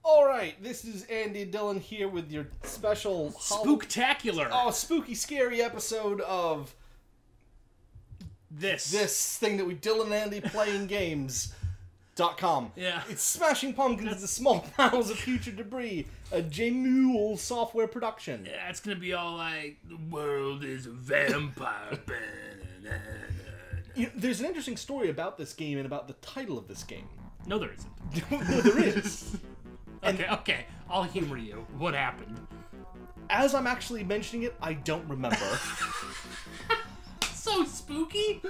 Alright, this is Andy Dillon here with your special... Spooktacular! Oh, spooky, scary episode of... This thing that we Dillon and Andy playing games.com. Yeah. It's Smashing Pumpkins, the small piles of putrid debris, a Jamul software production. Yeah, it's gonna be all like, the world is a vampire. You know, there's an interesting story about this game and about the title of this game. No, there isn't. No, there is. Okay, I'll humor you. What happened? As I'm actually mentioning it, I don't remember. So spooky?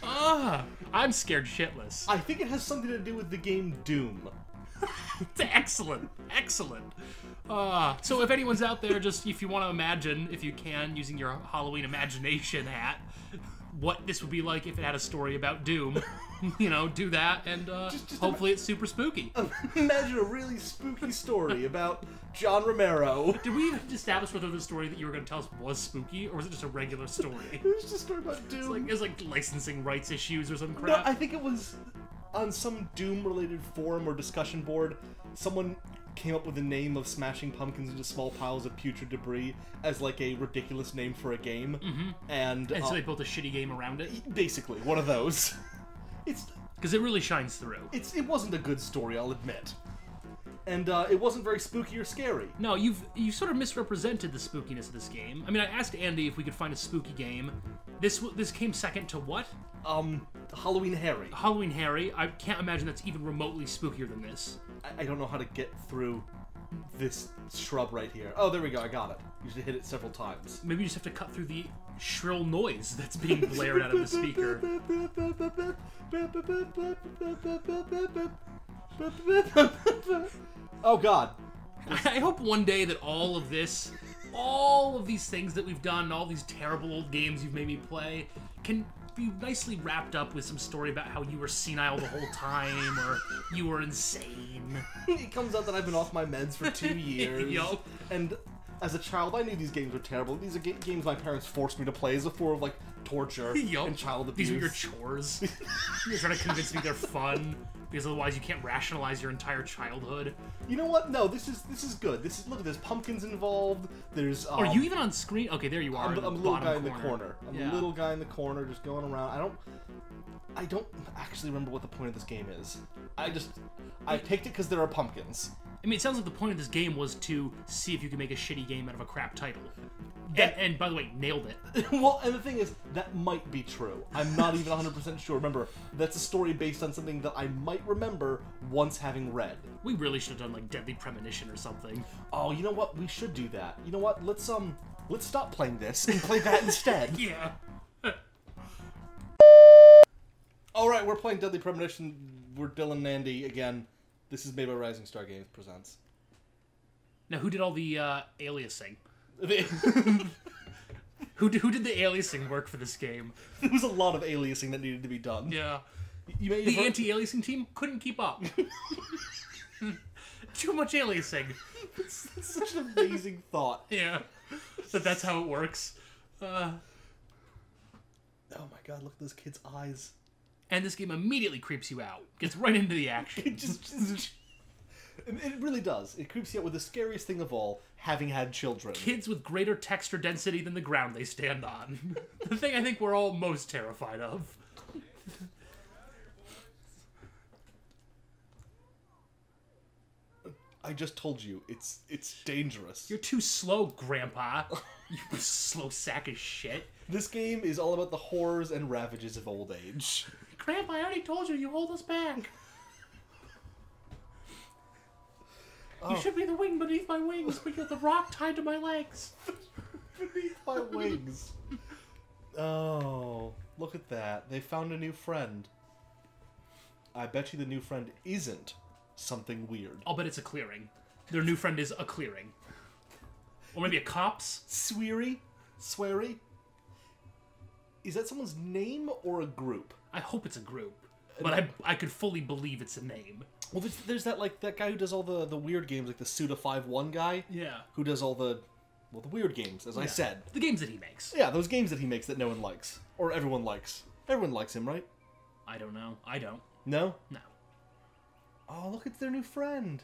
I'm scared shitless. I think it has something to do with the game Doom. It's excellent. So if anyone's out there, just if you want to imagine, if you can, using your Halloween imagination hat, what this would be like if it had a story about Doom, you know, do that, and hopefully it's super spooky. Imagine a really spooky story about John Romero. Did we establish whether the story that you were going to tell us was spooky, or was it just a regular story? It was just a story about Doom. It was like licensing rights issues or some No, crap. I think it was on some Doom-related forum or discussion board. Someone came up with the name of Smashing Pumpkins into Small Piles of Putrid Debris as like a ridiculous name for a game. Mm-hmm. And so they built a shitty game around it? Basically, one of those. Because it really shines through. It wasn't a good story, I'll admit. And it wasn't very spooky or scary. No, you sort of misrepresented the spookiness of this game. I mean, I asked Andy if we could find a spooky game. This came second to what? Halloween Harry. Halloween Harry. I can't imagine that's even remotely spookier than this. I don't know how to get through this shrub right here. Oh, there we go. I got it. You should hit it several times. Maybe you just have to cut through the shrill noise that's being blared out of the speaker. Oh, God. I hope one day that all of these things that we've done, all these terrible old games you've made me play, can be nicely wrapped up with some story about how you were senile the whole time, or you were insane. It comes out that I've been off my meds for 2 years. Yo. And as a child, I knew these games were terrible. These are games my parents forced me to play as a form of, like, torture and child abuse. These are your chores. You're trying to convince me they're fun, because otherwise you can't rationalize your entire childhood. You know what? No, this is good. Look, there's pumpkins involved. There's are you even on screen? Okay, there you are. I'm a little guy in the corner. I'm a little guy in the corner, just going around. I don't actually remember what the point of this game is. I picked it because there are pumpkins. I mean, it sounds like the point of this game was to see if you could make a shitty game out of a crap title. And by the way, nailed it. Well, and the thing is, that might be true. I'm not even 100% sure. Remember, that's a story based on something that I might remember once having read. We really should have done, like, Deadly Premonition or something. Oh, you know what? We should do that. You know what? Let's stop playing this and play that instead. Yeah. Alright, we're playing Deadly Premonition. We're Dillon and Andy again. This is made by Rising Star Games Presents. Now, who did all the aliasing? Who did the aliasing work for this game? There was a lot of aliasing that needed to be done. Yeah. The anti-aliasing team couldn't keep up. Too much aliasing. It's such an amazing thought. Yeah. That's how it works. Oh my god, look at those kids' eyes. And this game immediately creeps you out. Gets right into the action. It really does. It creeps you out with the scariest thing of all, having had children. Kids with greater texture density than the ground they stand on. The thing I think we're all most terrified of. I just told you, it's dangerous. You're too slow, Grandpa. You slow sack of shit. This game is all about the horrors and ravages of old age. Grandpa, I already told you hold us back. You should be the wing beneath my wings, but you're the rock tied to my legs. Beneath my wings. Oh, look at that. They found a new friend. I bet you the new friend isn't something weird. I'll bet it's a clearing. Their new friend is a clearing. Or maybe a copse? Sweary? Sweary? Is that someone's name or a group? I hope it's a group. But I could fully believe it's a name. Well, there's that guy who does all the weird games, like the Suda51 guy. Yeah. Who does all the weird games, as I said. The games that he makes. Yeah, those games that he makes that no one likes. Or everyone likes. Everyone likes him, right? I don't know. I don't. No? No. Oh, look, it's their new friend.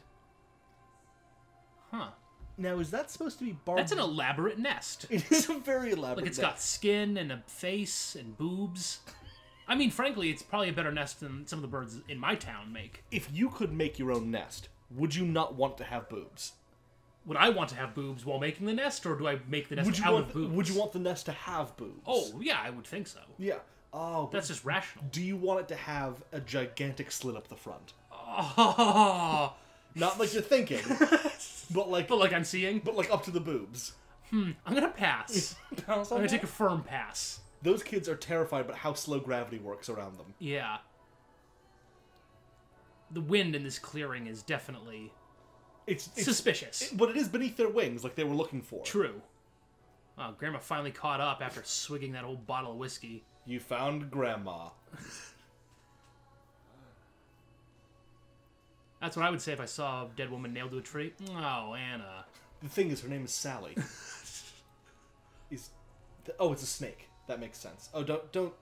Huh. Now, is that supposed to be That's an elaborate nest. It is a very elaborate Like, it's nest. got skin and a face and boobs. I mean, frankly, it's probably a better nest than some of the birds in my town make. If you could make your own nest, would you not want to have boobs? Would I want to have boobs while making the nest, or do I make the nest out of boobs? Would you want the nest to have boobs? Oh, yeah, I would think so. Yeah. Oh, That's just rational. do you want it to have a gigantic slit up the front? Oh, Not like you're thinking, but like I'm seeing. but like up to the boobs. I'm gonna pass. Pass I'm on gonna that? take a firm pass. Those kids are terrified about how slow gravity works around them. Yeah. The wind in this clearing is definitely It's suspicious. But it is beneath their wings, like they were looking for. True. Oh, Grandma finally caught up after swigging that old bottle of whiskey. You found Grandma. That's what I would say if I saw a dead woman nailed to a tree. Oh, Anna. The thing is, her name is Sally. Oh, it's a snake. That makes sense. Oh, Don't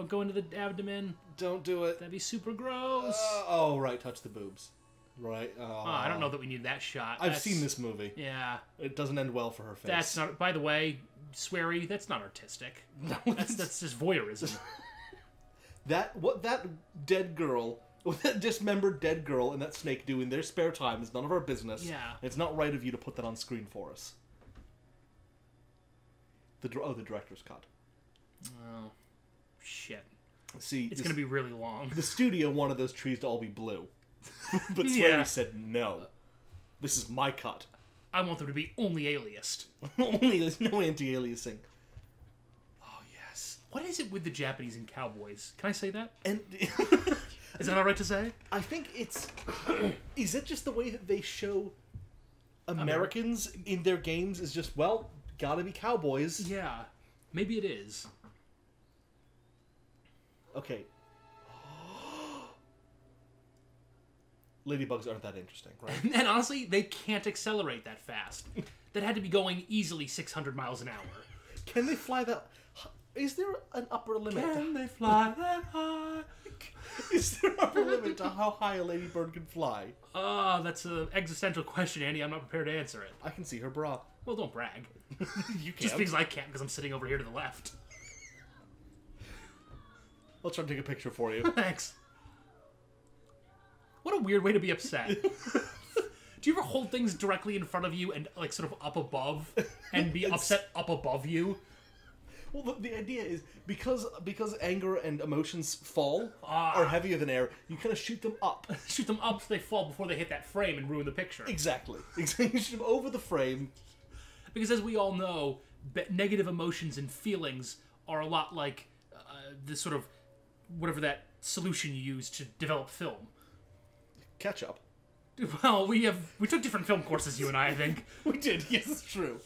go into the abdomen. don't do it. That'd be super gross. Oh, right, touch the boobs. Right. Oh, I don't know that we need that shot. I've seen this movie. Yeah. It doesn't end well for her face. That's not. By the way, sweary. That's not artistic. That's just voyeurism. That dismembered dead girl and that snake do in their spare time is none of our business. Yeah. It's not right of you to put that on screen for us. The director's cut. Oh, shit. See, It's gonna be really long. The studio wanted those trees to all be blue, but Swery Yeah. said no. This is my cut. I want them to be only aliased. Only there's no anti-aliasing. Oh yes. What is it with the Japanese and cowboys? Can I say that? And Is that all right to say? I think it's. Is it just the way that they show Americans in their games? Is just gotta be cowboys. Yeah, maybe it is. Okay. Ladybugs aren't that interesting, right? And honestly, they can't accelerate that fast. That had to be going easily 600 miles an hour. Can they fly that? Is there an upper limit? Can they fly that high? Is there an upper limit to how high a ladybird can fly? That's an existential question, Andy. I'm not prepared to answer it. I can see her bra. Well, don't brag. You can't. Just because I can't, because I'm sitting over here to the left. I'll try to take a picture for you. Thanks. What a weird way to be upset. Do you ever hold things directly in front of you and, like, sort of up above, and be upset up above you? Well, the idea is, because anger and emotions fall, are heavier than air, you kind of shoot them up. Shoot them up so they fall before they hit that frame and ruin the picture. Exactly. You shoot them over the frame. Because as we all know, negative emotions and feelings are a lot like the sort of, whatever that solution you use to develop film. Ketchup. Well, we took different film courses, you and I think. We did, yes, it's true.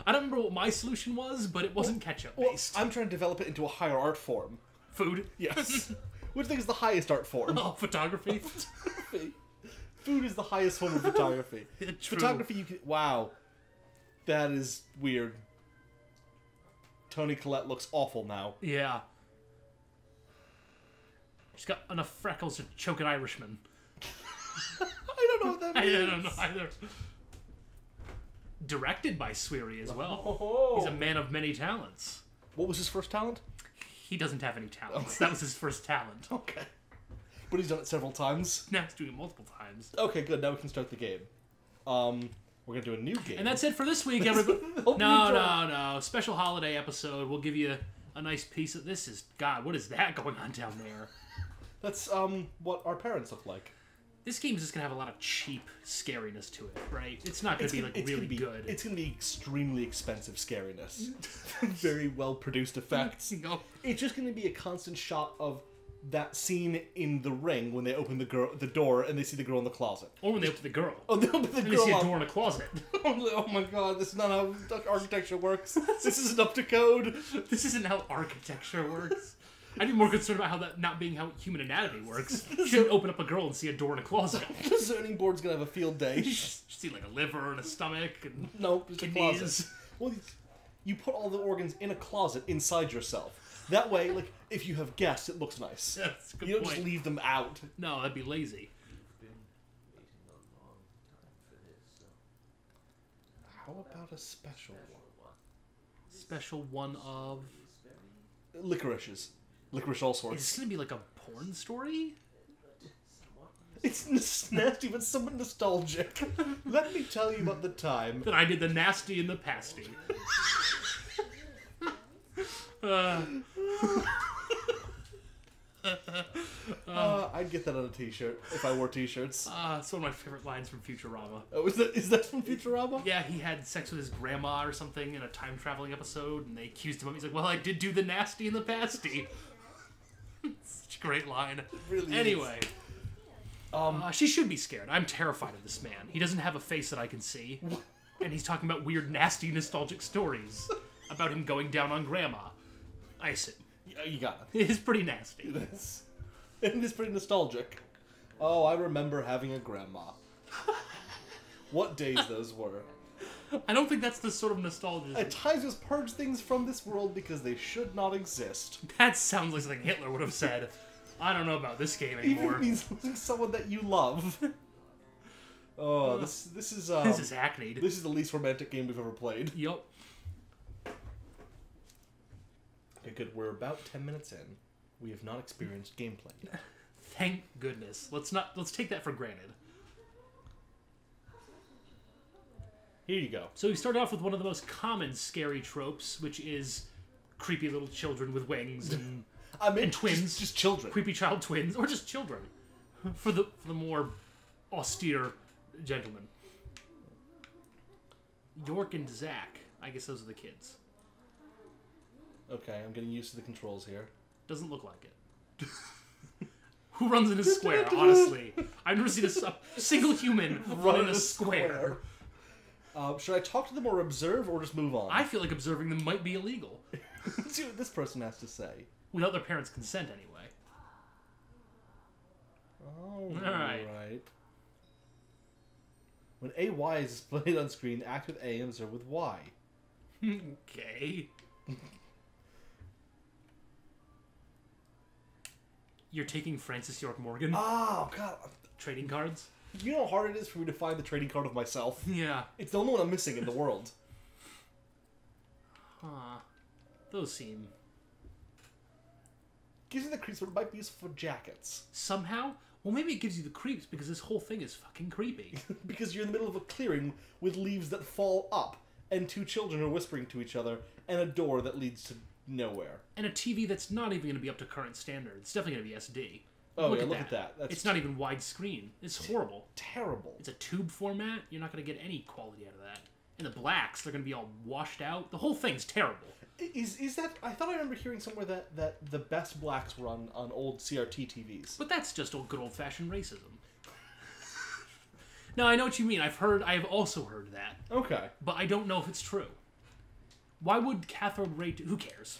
I don't remember what my solution was, but it wasn't ketchup-based. I'm trying to develop it into a higher art form. Food? Yes. Which I think is the highest art form. Oh, photography? Food is the highest form of photography. True. Photography, you can... Wow. That is weird. Toni Collette looks awful now. Yeah. She's got enough freckles to choke an Irishman. I don't know what that means. I don't know either. Directed by Swery as well. Oh. He's a man of many talents. What was his first talent? He doesn't have any talents. That was his first talent. Okay. But he's done it several times. Now he's doing it multiple times. Okay, good. Now we can start the game. We're going to do a new game. And that's it for this week, everybody. No. Special holiday episode. We'll give you a nice piece of this. Is God, what is that going on down there? That's what our parents look like. This game is just going to have a lot of cheap scariness to it, right? It's not going to be like really good. It's going to be extremely expensive scariness. Very well produced effects. It's just going to be a constant shot of that scene in The Ring when they open the door and they see the girl in the closet. Or when they open the girl. Oh, they open the And girl they see a up. door in a closet. Oh my god, this is not how architecture works. This isn't up to code. This isn't how architecture works. I'd be more concerned about how that not being how human anatomy works. You shouldn't open up a girl and see a door in a closet. The zoning board's gonna have a field day. You see like a liver and a stomach and Nope, just a kidneys. closet. Well, you put all the organs in a closet inside yourself. That way, like, if you have guests, it looks nice. Yeah, that's a good You don't point. just leave them out. No, that'd be lazy. How about a special one? Special one of... Licorices. Licorice all sorts. Is this going to be like a porn story? It's nasty, but somewhat nostalgic. Let me tell you about the time that I did the nasty and the pasty. I'd get that on a t-shirt if I wore t-shirts. It's one of my favorite lines from Futurama. Oh, is that from Futurama? Yeah, he had sex with his grandma or something in a time-traveling episode, and they accused him of it. He's like, well, I did do the nasty and the pasty. Such a great line. It really anyway. Is. She should be scared. I'm terrified of this man. He doesn't have a face that I can see. And he's talking about weird, nasty, nostalgic stories about him going down on grandma. I assume. You got it. It is pretty nasty. It is. It is pretty nostalgic. Oh, I remember having a grandma. What days those were. I don't think that's the sort of nostalgia. At times just purge things from this world because they should not exist. That sounds like something Hitler would have said. I don't know about this game anymore. Even means losing someone that you love. Oh, this is this is hackneyed. This is the least romantic game we've ever played. Yup. Okay, good. We're about 10 minutes in. We have not experienced gameplay yet. Thank goodness. Let's take that for granted. Here you go. So we start off with one of the most common scary tropes, which is creepy little children with wings and and twins, just children, creepy child twins, or just children, for the more austere gentlemen. York and Zach, I guess those are the kids. Okay, I'm getting used to the controls here. Doesn't look like it. Who runs in a square? Honestly, I've never seen a single human run in a square. Should I talk to them or observe, or just move on? I feel like observing them might be illegal. See what this person has to say. Without their parents' consent, anyway. All right. When AY is displayed on screen, act with A and observe with Y. Okay. You're taking Francis York Morgan? Oh, God. Trading cards? You know how hard it is for me to find the trading card of myself? Yeah. It's the only one I'm missing in the world. Huh. Those seem... Gives you the creeps, but it might be useful for jackets. Somehow? Well, maybe it gives you the creeps because this whole thing is fucking creepy. Because you're in the middle of a clearing with leaves that fall up, and two children are whispering to each other, and a door that leads to nowhere. And a TV that's not even going to be up to current standards. It's definitely going to be SD. Oh, look at that. It's not even widescreen. It's horrible. Terrible. It's a tube format. You're not going to get any quality out of that. And the blacks, they're going to be all washed out. The whole thing's terrible. Is that... I thought I remember hearing somewhere that the best blacks were on old CRT TVs. But that's just good old-fashioned racism. No, I know what you mean. I have also heard that. Okay. But I don't know if it's true. Why would cathode ray... Who cares?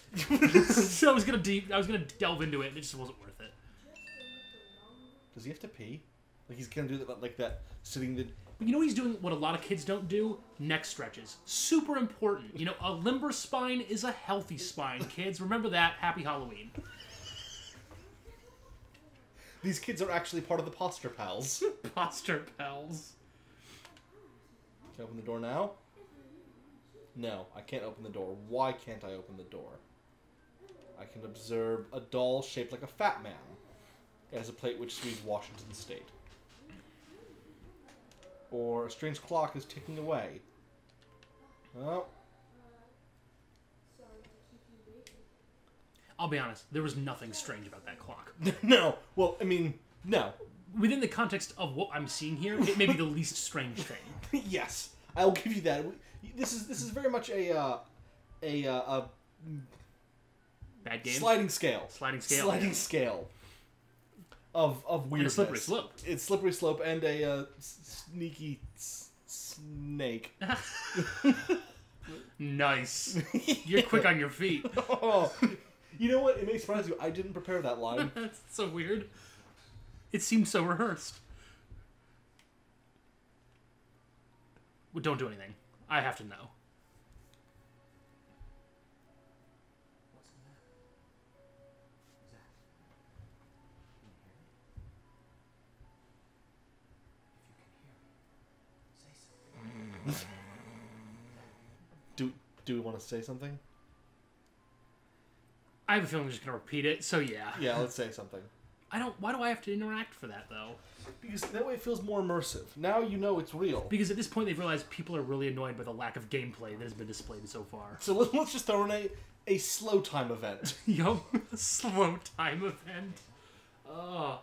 So I was gonna delve into it, and it just wasn't worth it. Does he have to pee? Like he's gonna do that, like that, sitting the... But you know he's doing what a lot of kids don't do? Neck stretches. Super important. You know, a limber spine is a healthy spine, kids. Remember that. Happy Halloween. These kids are actually part of the Posture Pals. Posture Pals. Can I open the door now? No, I can't open the door. Why can't I open the door? I can observe a doll shaped like a fat man. It has a plate which reads Washington State. Or a strange clock is ticking away. Oh. I'll be honest, there was nothing strange about that clock. No. Well, I mean, no. Within the context of what I'm seeing here, it may be the least strange thing. Yes, I'll give you that. This is very much a bad game. Sliding scale. Sliding scale. Of weirdness. And a slippery slope. It's slippery slope and a sneaky snake. Nice. You're quick on your feet. Oh, you know what? It may surprise you. I didn't prepare that line. That's so weird. It seems so rehearsed. Well, don't do anything. I have to know. Do we want to say something? I have a feeling I'm just going to repeat it, so yeah. Yeah, let's say something. Why do I have to interact for that, though? Because that way it feels more immersive. Now you know it's real. Because at this point they've realized people are really annoyed by the lack of gameplay that has been displayed so far. So let's just throw in a slow time event. Yup, a slow time event. Oh.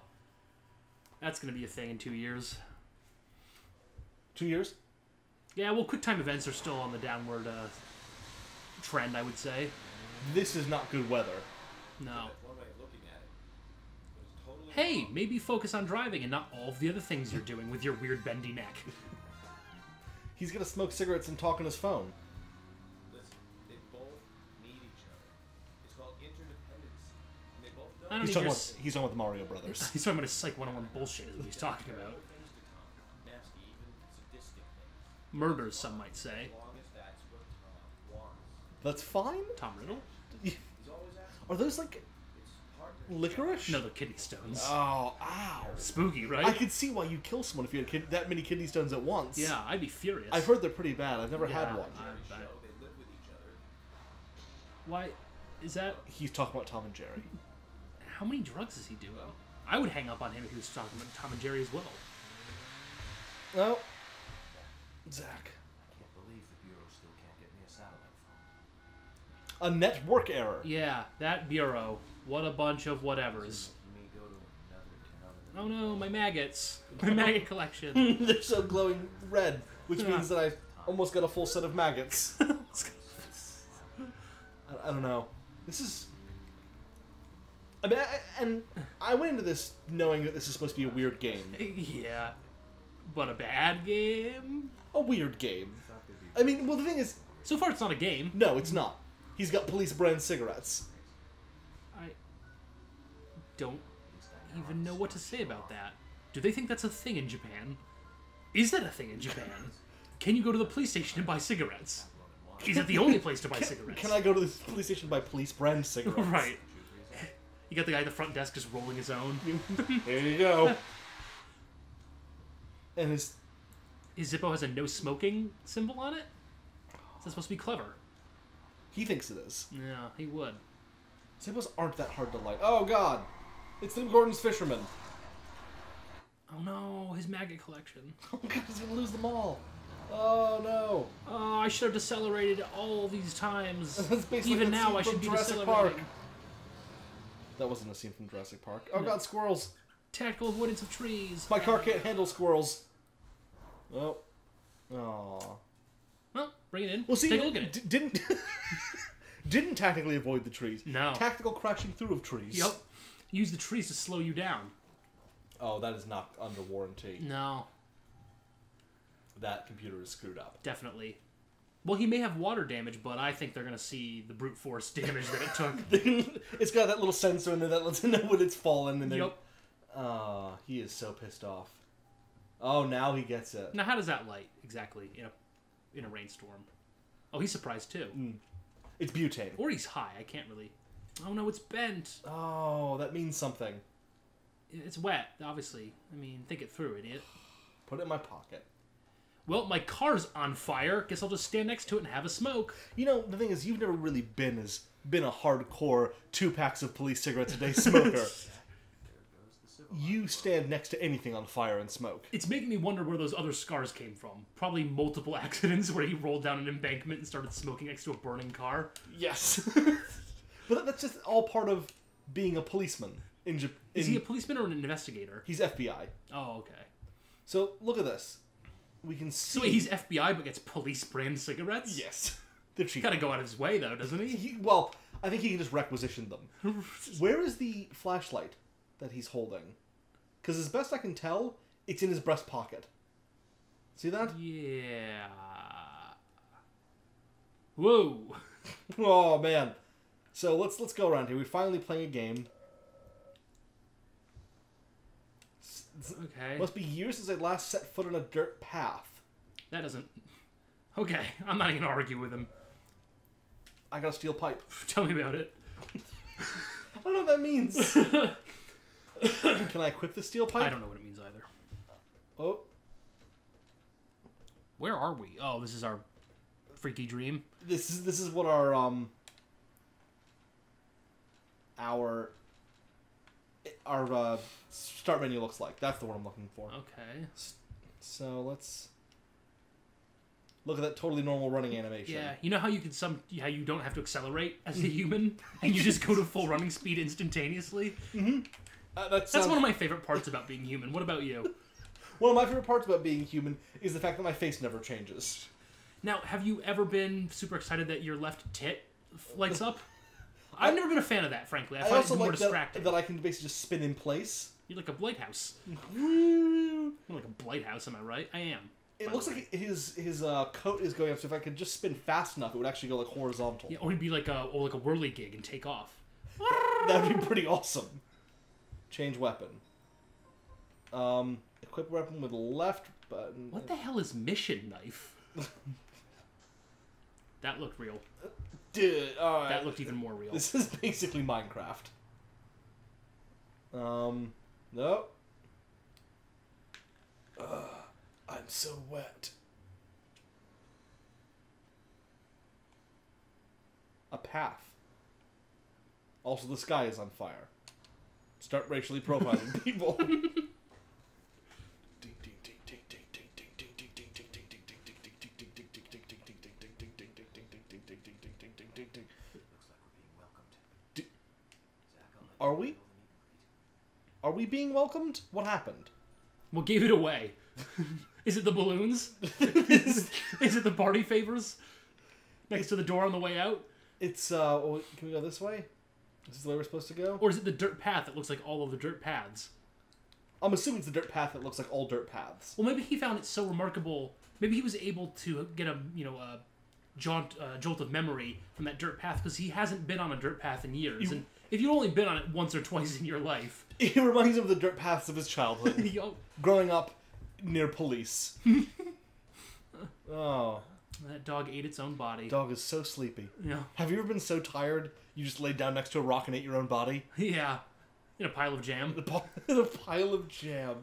That's going to be a thing in 2 years. 2 years? Yeah, well, quick time events are still on the downward trend, I would say. This is not good weather. No. Hey, maybe focus on driving and not all of the other things you're doing with your weird bendy neck. He's gonna smoke cigarettes and talk on his phone. Listen, they both need each other. It's called interdependence. And they both know. I don't He's think talking about the Mario Brothers. He's talking about his Psych 101 bullshit is what he's talking about. Nasty, even sadistic things. Murders, some might say. As long as that's what Tom wants. That's fine? Tom Riddle? He's always asking. Are those like It's hard to licorice? No, they're kidney stones. Oh, ow. Spooky, right? I could see why you'd kill someone if you had that many kidney stones at once. Yeah, I'd be furious. I've heard they're pretty bad. I've never had Yeah, one. show they live with each other. Why? Is that... He's talking about Tom and Jerry. How many drugs is he doing? I would hang up on him if he was talking about Tom and Jerry as well. No. Zach. I can't believe the Bureau still can't get me a satellite phone. A network error. Yeah, that bureau. What a bunch of whatevers. Let me go to another town. Oh no, my maggots. My maggot collection. They're so glowing red, which means that I almost got a full set of maggots. I don't know. This is... I mean, I went into this knowing that this is supposed to be a weird game. Yeah. But a bad game? A weird game. I mean, well, the thing is... So far it's not a game. No, it's not. He's got police brand cigarettes. I don't even know what to say about that. Do they think that's a thing in Japan? Is that a thing in Japan? Can you go to the police station and buy cigarettes? Is it the only place to buy cigarettes? Can I go to the police station and buy police brand cigarettes? Right. You got the guy at the front desk just rolling his own. There you go. And his Zippo has a no smoking symbol on it? Is that supposed to be clever? he thinks it is. Yeah, he would. Zippos aren't that hard to light. Oh god, it's Tim Gordon's fisherman. Oh no, his maggot collection. Oh god, he's gonna lose them all. Oh no. Oh, I should have decelerated all these times. That's basically Even that now, scene I should from be Jurassic decelerating. Park. That wasn't a scene from Jurassic Park. Oh No. god, squirrels. Tactical avoidance of trees. My car can't handle squirrels. Oh. Aww. Well, bring it in. Well, see, Take a look at it. Didn't didn't tactically avoid the trees. No. Tactical crashing through of trees. Yep. Use the trees to slow you down. Oh, that is not under warranty. No, That computer is screwed up. definitely. Well, he may have water damage, but I think they're going to see the brute force damage that it took. It's got that little sensor in there that lets it know when it's fallen. And then, Yep. he is so pissed off. Oh, now he gets it. Now, how does that light exactly in a rainstorm? Oh, he's surprised too. It's butane. Or he's high. I can't really... Oh, no, it's bent. Oh, that means something. It's wet, obviously. I mean, think it through, idiot. Put it in my pocket. Well, my car's on fire. Guess I'll just stand next to it and have a smoke. You know, the thing is, you've never really been a hardcore 2 packs of police cigarettes a day smoker. You stand next to anything on fire and smoke. It's making me wonder where those other scars came from. Probably multiple accidents where he rolled down an embankment and started smoking next to a burning car. Yes. But that's just all part of being a policeman. Is he a policeman or an investigator? He's FBI. Oh, okay. So, look at this. We can see... So wait, he's FBI but gets police brand cigarettes? Yes. They're cheap. Gotta go out of his way, though, doesn't he? Well, I think he can just requisition them. Where is the flashlight that he's holding? Because as best I can tell, it's in his breast pocket. See that? Yeah. Whoa. Oh, man. So let's go around here. We're finally playing a game. Okay. Must be years since I last set foot on a dirt path. That doesn't... Okay, I'm not even gonna argue with him. I got a steel pipe. Tell me about it. I don't know what that means. Can I equip the steel pipe? I don't know what it means either. Oh, Where are we? Oh, this is our freaky dream. This is what our start menu looks like. That's the word I'm looking for. Okay. So let's look at that totally normal running animation. Yeah, you know how you can how you don't have to accelerate as a human, and you just go to full running speed instantaneously. Mm-hmm. That's one of my favorite parts about being human. What about you? One of my favorite parts about being human is the fact that my face never changes. Now, have you ever been super excited that your left tit lights up? I've never been a fan of that, frankly. I find it more distracting. That I can basically just spin in place. You're like a lighthouse. You're like a lighthouse, am I right? I am. It looks like his coat is going up, so if I could just spin fast enough, it would actually go like horizontal. Yeah, or it'd be like a whirly gig and take off. That'd be pretty awesome. Change weapon. Equip weapon with left button. What the hell is mission knife? That looked real. Dude, alright. That looked even more real. This is basically Minecraft. Nope. I'm so wet. A path. Also, the sky is on fire. Start racially profiling people. Are we? Are we being welcomed? What happened? What gave it away? Is it the balloons? Is it the party favors? Next to the door on the way out? It's, can we go this way? Is this the way we're supposed to go? Or is it the dirt path that looks like all of the dirt paths? I'm assuming it's the dirt path that looks like all dirt paths. Well, maybe he found it so remarkable. Maybe he was able to get a jolt of memory from that dirt path because he hasn't been on a dirt path in years. And if you've only been on it once or twice in your life, it reminds him of the dirt paths of his childhood, growing up near police. Oh, that dog ate its own body. Dog is so sleepy. Yeah. Have you ever been so tired you just laid down next to a rock and ate your own body? Yeah. In a pile of jam. In a pile of jam.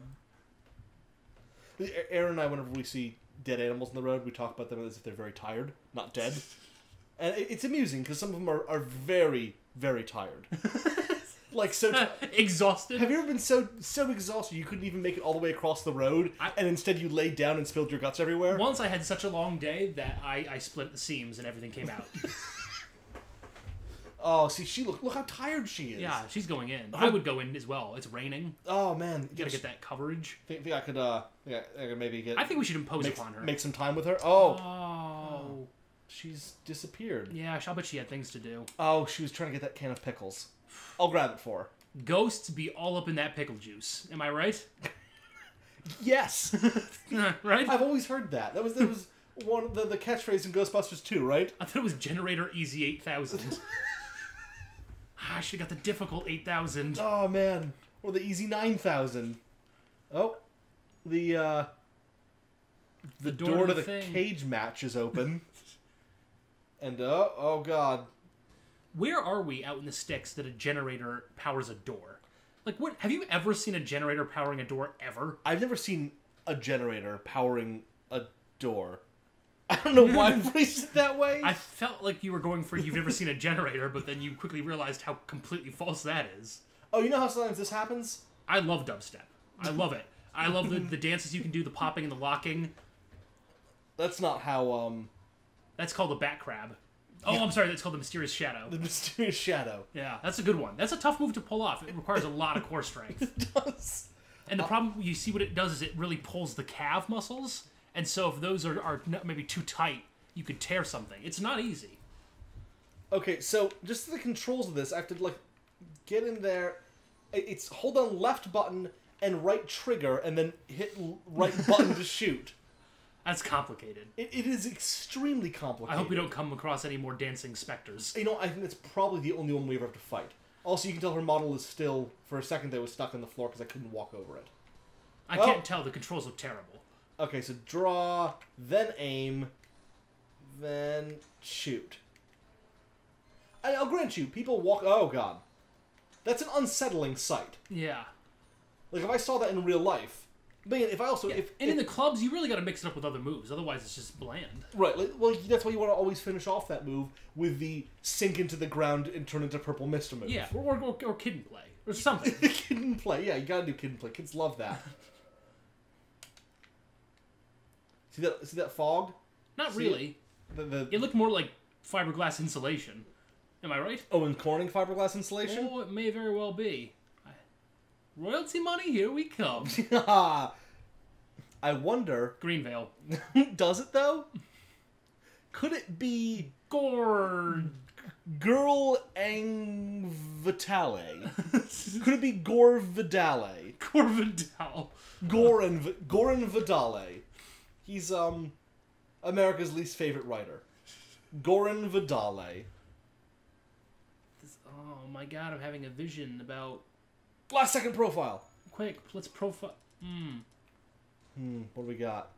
Aaron and I, whenever we see dead animals on the road, we talk about them as if they're very tired, not dead. And it's amusing because some of them are very, very tired. Like so exhausted. Have you ever been so exhausted you couldn't even make it all the way across the road, and instead you laid down and spilled your guts everywhere? Once I had such a long day that I split the seams and everything came out. Oh, see, look how tired she is. Yeah, she's going in. I would go in as well. It's raining. Oh man, You gotta get that coverage. Think I could maybe get. I think we should impose upon her. Make some time with her. Oh. Oh. She's disappeared. Yeah, I bet she had things to do. Oh, she was trying to get that can of pickles. I'll grab it for her. Ghosts be all up in that pickle juice. Am I right? Yes. Right? I've always heard that. That was one of the catchphrase in Ghostbusters 2, right? I thought it was Generator Easy 8000. I should have got the difficult 8000. Oh man, or the easy 9000. Oh, the door to the cage match is open. And oh god, where are we out in the sticks that a generator powers a door? Like, what? Have you ever seen a generator powering a door ever? I've never seen a generator powering a door. I don't know why I phrased it that way. I felt like you were going for you've never seen a generator, but then you quickly realized how completely false that is. Oh, you know how sometimes this happens? I love dubstep. I love it. I love the dances you can do, the popping and the locking. That's not how, That's called the bat crab. Oh, I'm sorry, that's called the Mysterious Shadow. The Mysterious Shadow. Yeah, that's a good one. That's a tough move to pull off. It requires a lot of core strength. It does. And the problem, you see what it does is it really pulls the calf muscles. And so if those are maybe too tight, you could tear something. It's not easy. Okay, so just the controls of this, I have to, like, get in there. It's hold down left button and right trigger, and then hit right button to shoot. That's complicated. It is extremely complicated. I hope we don't come across any more dancing specters. You know, I think that's probably the only one we ever have to fight. Also, you can tell her model is still, for a second, they was stuck on the floor because I couldn't walk over it. I can't tell. The controls look terrible. Okay, so draw, then aim, then shoot. I'll grant you, people walk... Oh, God. That's an unsettling sight. Yeah. Like, if I saw that in real life, But again, if I also... Yeah. If, in the clubs, you really got to mix it up with other moves. Otherwise, it's just bland. Right. Well, that's why you want to always finish off that move with the sink into the ground and turn into purple mist move. Yeah, or kid and play. Or something. Kid and play. Yeah, you got to do kid and play. Kids love that. See that fog? Not really. It looked more like fiberglass insulation. Am I right? Oh, and Corning fiberglass insulation? Oh, it may very well be. Royalty money, here we come. I wonder... Greenvale. Does it, though? Could it be... Gore... Girl Ang Vitale? Could it be Gore Vidale? Gore Vidal. Goran Vidale. He's, America's least favorite writer. Goran Vidale. Oh my god, I'm having a vision about... Last second profile. Quick, let's profile... What do we got?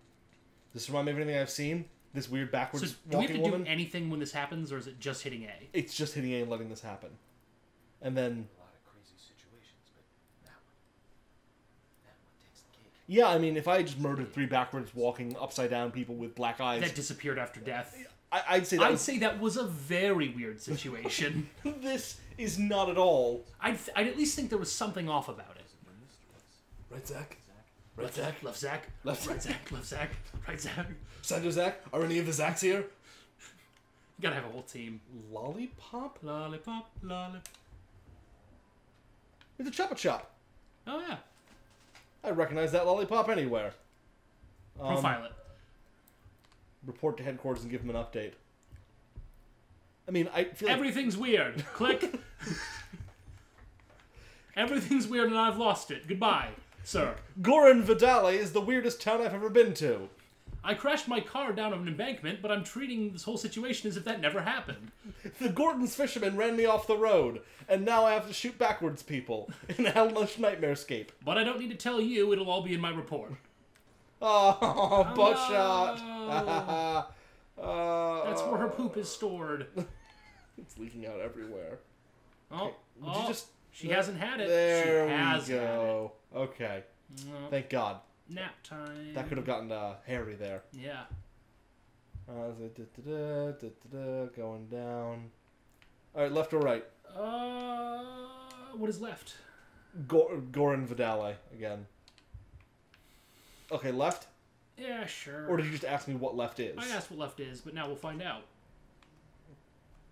Does this remind me of anything I've seen? This weird backwards So do we walking have to woman? do anything when this happens, or is it just hitting A? It's just hitting A and letting this happen. And then... A lot of crazy situations, but that one takes the cake. Yeah, I mean, if I just murdered 3 backwards walking upside down people with black eyes... That disappeared after death. I'd say that was a very weird situation. This is not at all. I'd at least think there was something off about it. Right, Zach? Right, Zach? Left Zach? Left Right, Zach? Left Zach? Right, Zach? Sandra Zach? Are any of the Zacks here? You gotta have a whole team. Lollipop? Lollipop, lollipop. It's a Chupa Chup. Oh, yeah. I recognize that lollipop anywhere. Profile it. Report to headquarters and give them an update. I mean, I feel like... Everything's weird. Click. Everything's weird and I've lost it. Goodbye, sir. Goran Vidale is the weirdest town I've ever been to. I crashed my car down an embankment, but I'm treating this whole situation as if that never happened. The Gordon's fisherman ran me off the road, and now I have to shoot backwards people in a hellish nightmarescape. But I don't need to tell you, it'll all be in my report. Oh, buttshot. That's where her poop is stored. It's leaking out everywhere. Oh, Would you just... she hasn't had it. There she has we go. Okay. No. Thank God. Nap time. That could have gotten hairy there. Yeah. Going down. Alright, left or right? What is left? Goran Vidale again. Okay, left? Yeah, sure. Or did you just ask me what left is? I asked what left is, but now we'll find out.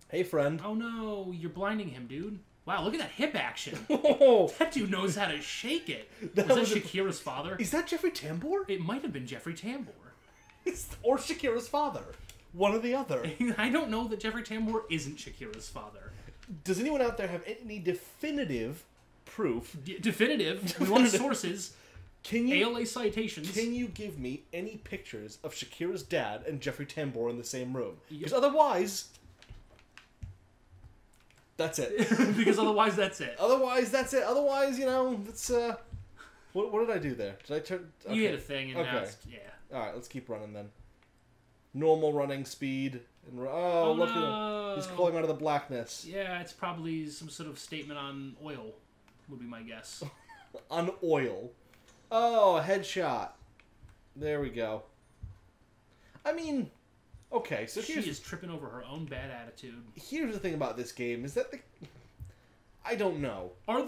Hey, friend. Oh no, you're blinding him, dude. Wow, look at that hip action. Oh, That dude knows how to shake it. Was that Shakira's father? Is that Jeffrey Tambor? It might have been Jeffrey Tambor. Or Shakira's father. One or the other. I don't know that Jeffrey Tambor isn't Shakira's father. Does anyone out there have any definitive proof? Definitive. We want sources. Can you ALA citations. Can you give me any pictures of Shakira's dad and Jeffrey Tambor in the same room? Yep. Because otherwise, that's it. Because otherwise, that's it. Otherwise, that's it. Otherwise, you know, it's What did I do there? Did I turn? Okay. You hit a thing, and now it's, yeah. All right, let's keep running then. Normal running speed. And look at him. He's crawling out of the blackness. Yeah, it's probably some sort of statement on oil, would be my guess. On oil. Oh, a headshot. There we go. I mean, okay, so she is tripping over her own bad attitude. Here's the thing about this game, is that I don't know. Now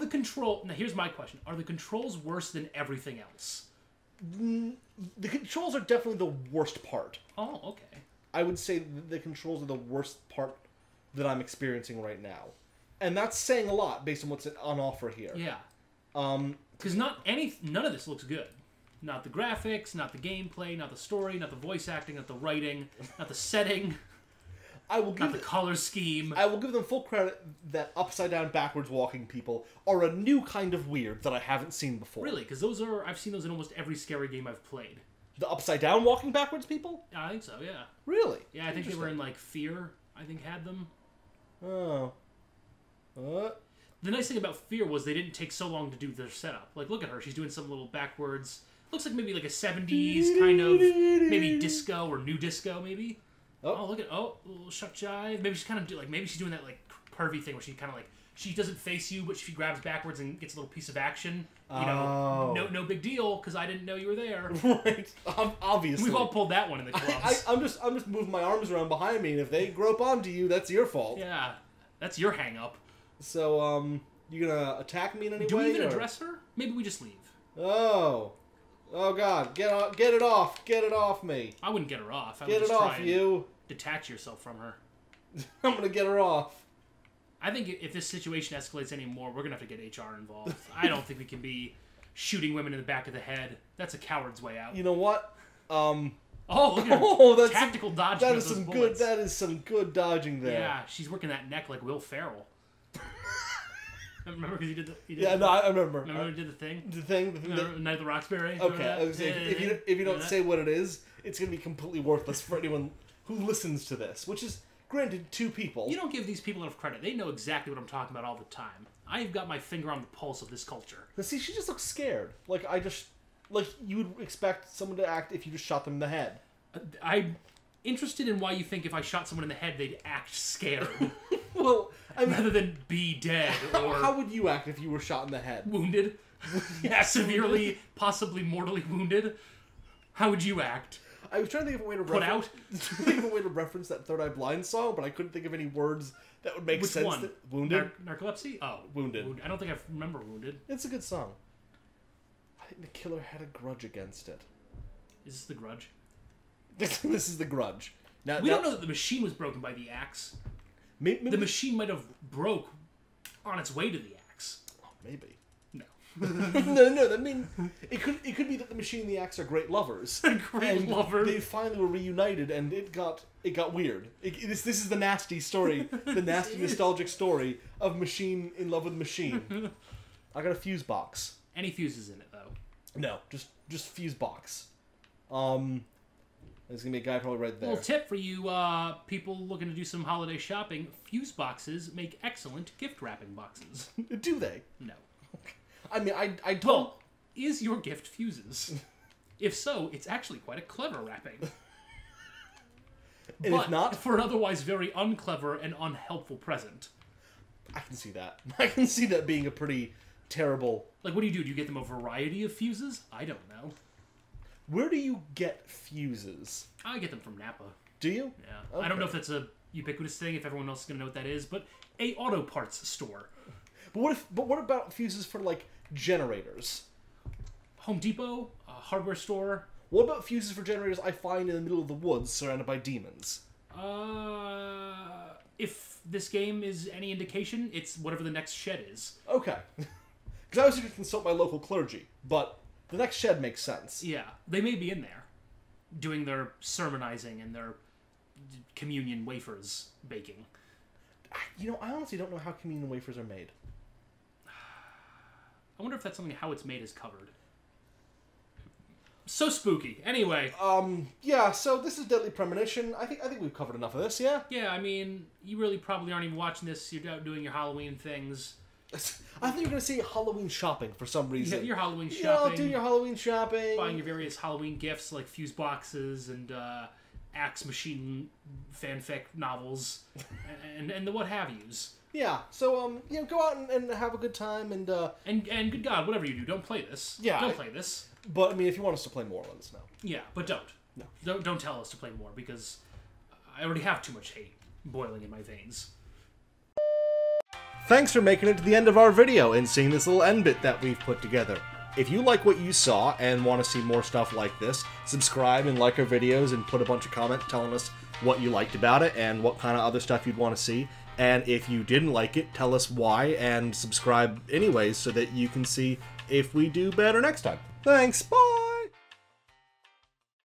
here's my question. Are the controls worse than everything else? The controls are definitely the worst part. Oh, okay. I would say the controls are the worst part that I'm experiencing right now. And that's saying a lot based on what's on offer here. Yeah. Because none of this looks good. Not the graphics, not the gameplay, not the story, not the voice acting, not the writing, not the setting, not the color scheme. I will give them full credit that upside down backwards walking people are a new kind of weird that I haven't seen before. Really? Because I've seen those in almost every scary game I've played. The upside down walking backwards people? I think so, yeah. Really? Yeah, I think they were in, like, Fear, I think had them. Oh. The nice thing about Fear was they didn't take so long to do their setup. Like, look at her. She's doing some little backwards... Looks like maybe like a 70s kind of... Maybe disco or new disco, maybe. Oh, look at... Oh, a little shuck jive. Maybe she's kind of... Maybe she's doing that, like, pervy thing where she kind of, like, she doesn't face you, but she grabs backwards and gets a little piece of action. You know, no big deal, because I didn't know you were there. Right, obviously. We've all pulled that one in the clubs. I'm just moving my arms around behind me, and if they grope onto you, that's your fault. Yeah, that's your hang-up. So, you gonna attack me in any way? Do we even address her? Maybe we just leave. Oh God, get it off me. I wouldn't get her off. I Get would it just off, try you. and detach yourself from her. I'm gonna get her off. I think if this situation escalates anymore, we're gonna have to get HR involved. I don't think we can be shooting women in the back of the head. That's a coward's way out. You know what? Oh, look at her. That's Tactical dodging. That of is those some bullets. good. That is some good dodging there. Yeah, she's working that neck like Will Ferrell. Remember because he did. Yeah, no, I remember. Remember when he did the thing? The thing Remember Night of the Roxbury. Okay, I was saying, if you don't say what it is, it's gonna be completely worthless for anyone who listens to this. Which is, granted, 2 people. You don't give these people enough credit. They know exactly what I'm talking about all the time. I've got my finger on the pulse of this culture. But see, she just looks scared. Like you would expect someone to act if you just shot them in the head. I'm interested in why you think if I shot someone in the head, they'd act scared. Well, I mean, rather than be dead or how would you act if you were shot in the head? wounded. Yeah, severely, possibly mortally wounded. How would you act? I was trying to think of a way to reference that Third Eye Blind song, but I couldn't think of any words that would make Which sense. one? Wounded? Narcolepsy? Oh. Wounded. I don't think I remember Wounded. It's a good song. I think the killer had a grudge against it. Is this The Grudge? This is The Grudge. Now, We don't know that the machine was broken by the axe. Maybe The machine might have broke on its way to the axe. Maybe. No. No. I mean, it could be that the machine and the axe are great lovers. Great lovers. They finally were reunited, and it got weird. This is the nasty story, the nasty nostalgic story of machine in love with machine. I got a fuse box. Any fuses in it though? No, just fuse box. There's gonna be a guy probably right there. Little tip for you people looking to do some holiday shopping: fuse boxes make excellent gift wrapping boxes. Do they? No. I mean, I don't. Well, is your gift fuses? If so, it's actually quite a clever wrapping. And but if not, for an otherwise very unclever and unhelpful present. I can see that. I can see that being a pretty terrible. Like, what do? Do you get them a variety of fuses? I don't know. Where do you get fuses? I get them from Napa. Do you? Yeah. Okay. I don't know if that's a ubiquitous thing, if everyone else is going to know what that is, but a auto parts store. But what about fuses for, like, generators? Home Depot, a hardware store. What about fuses for generators I find in the middle of the woods surrounded by demons? If this game is any indication, it's whatever the next shed is. Okay. Because I was going to consult my local clergy, but the next shed makes sense. Yeah, they may be in there, doing their sermonizing and their communion wafers baking. You know, I honestly don't know how communion wafers are made. I wonder if that's something how it's made is covered. So spooky. Anyway. Yeah, so this is Deadly Premonition. I think we've covered enough of this, yeah? Yeah, I mean, you really probably aren't even watching this. You're out doing your Halloween things. I thought you were going to say Halloween shopping for some reason. Yeah, your Halloween shopping. Yeah, do your Halloween shopping. Buying your various Halloween gifts like fuse boxes and Axe Machine fanfic novels and the what have yous. Yeah, so go out and have a good time and good God, whatever you do, don't play this. Yeah, don't play this. But I mean, if you want us to play more, let us know. Yeah, but don't. No. Don't tell us to play more because I already have too much hate boiling in my veins. Thanks for making it to the end of our video and seeing this little end bit that we've put together. If you like what you saw and want to see more stuff like this, subscribe and like our videos and put a bunch of comments telling us what you liked about it and what kind of other stuff you'd want to see. And if you didn't like it, tell us why and subscribe anyways so that you can see if we do better next time. Thanks, bye!